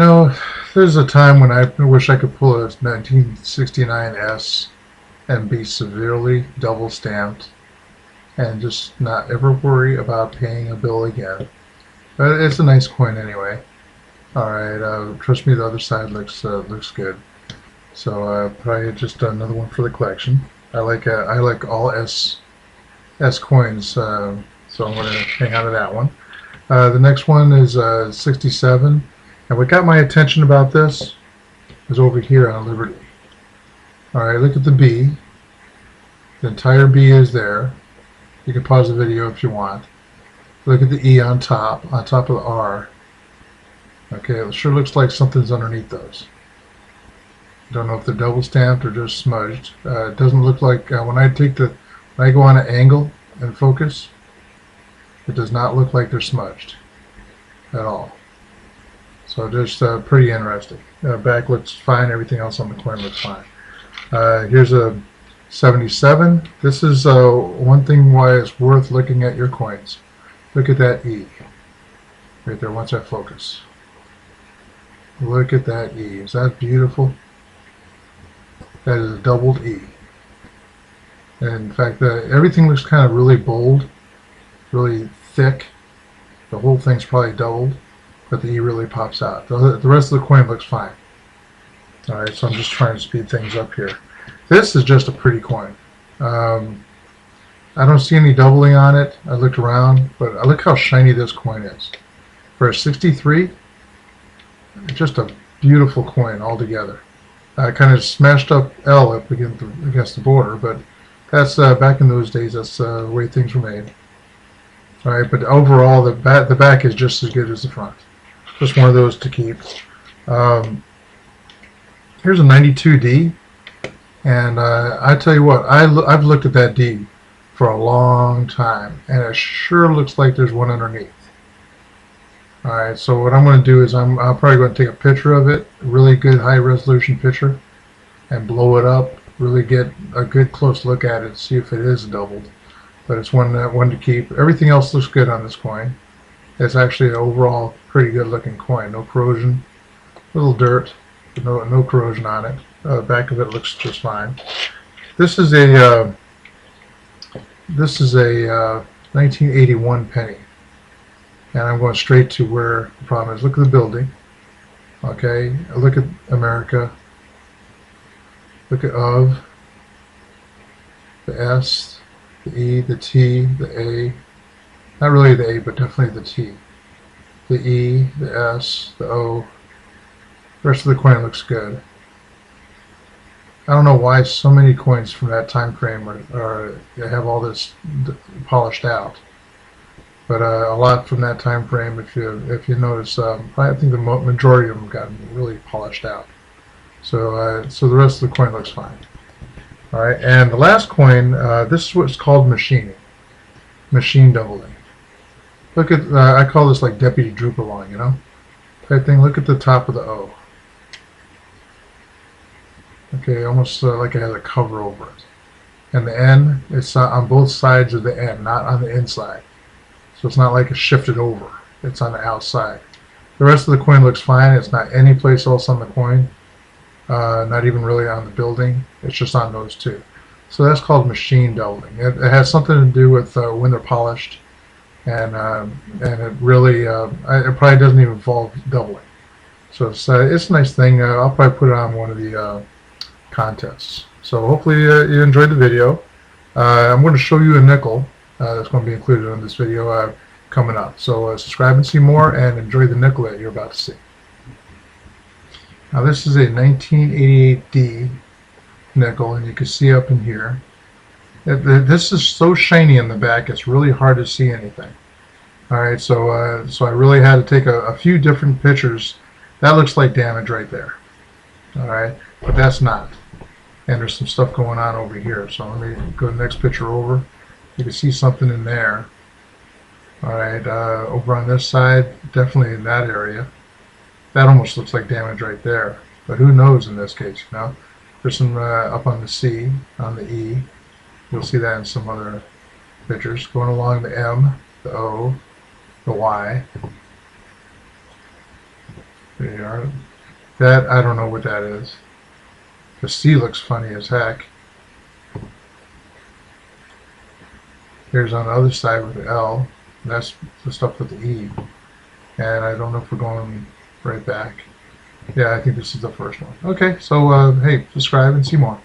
know, there's a time when I wish I could pull a 1969S and be severely double stamped and just not ever worry about paying a bill again. But it's a nice coin anyway. All right, trust me, the other side looks good. So probably just another one for the collection. I like all S coins, so I'm going to hang on to that one. The next one is 67, and what got my attention about this is over here on Liberty. All right, look at the B. The entire B is there. You can pause the video if you want. Look at the E on top of the R. Okay, it sure looks like something's underneath those. Don't know if they're double stamped or just smudged. It doesn't look like when I go on an angle and focus, it does not look like they're smudged at all. So just pretty interesting. Back looks fine. Everything else on the coin looks fine. Here's a 77. This is one thing why it's worth looking at your coins. Look at that E right there once I focus. Look at that E. Is that beautiful? That is a doubled E. And in fact, everything looks kind of really bold, really thick. The whole thing's probably doubled, but the E really pops out. The rest of the coin looks fine. All right, so I'm just trying to speed things up here. This is just a pretty coin. I don't see any doubling on it. I looked around, but look how shiny this coin is. For a 63, just a beautiful coin altogether. Kind of smashed up L up against the border, but that's back in those days. That's the way things were made. All right, but overall, the back is just as good as the front. Just one of those to keep. Here's a 92D, and I tell you what, I've looked at that D for a long time, and it sure looks like there's one underneath. All right, so what I'm going to do is I'm probably going to take a picture of it, a really good high-resolution picture, and blow it up, really get a good close look at it, see if it is doubled. But it's one to keep. Everything else looks good on this coin. It's actually an overall pretty good-looking coin. No corrosion, little dirt, but no corrosion on it. The back of it looks just fine. This is a 1981 penny. And I'm going straight to where the problem is. Look at the building. Okay, look at America. Look at of, the S, the E, the T, the A. Not really the A, but definitely the T. The E, the S, the O. The rest of the coin looks good. I don't know why so many coins from that time frame have all this polished out. But a lot from that time frame, if you notice, I think the majority of them got really polished out. So the rest of the coin looks fine. All right, and the last coin, this is what's called machine doubling. Look at I call this like Deputy Droop Along, you know, type thing. Look at the top of the O. Okay, almost like it has a cover over it, and the N, it's on both sides of the N, not on the inside. So it's not like it's shifted over. It's on the outside. The rest of the coin looks fine. It's not any place else on the coin. Not even really on the building. It's just on those two. So that's called machine doubling. It has something to do with when they're polished, and it really it probably doesn't even involve doubling. So it's a nice thing. I'll probably put it on one of the contests. So hopefully you enjoyed the video. I'm going to show you a nickel. That's going to be included in this video coming up. So subscribe and see more, and enjoy the nickel that you're about to see. Now this is a 1988D nickel, and you can see up in here. This is so shiny in the back, it's really hard to see anything. All right, so I really had to take a few different pictures. That looks like damage right there. All right, but that's not. And there's some stuff going on over here. So let me go to the next picture over. You can see something in there. All right, over on this side, definitely in that area. That almost looks like damage right there, but who knows in this case, you know? There's some up on the C, on the E. You'll see that in some other pictures. Going along the M, the O, the Y. There you are. That, I don't know what that is. The C looks funny as heck. Here's on the other side with the L. That's the stuff with the E. And I don't know if we're going right back. Yeah, I think this is the first one. Okay, so hey, subscribe and see more.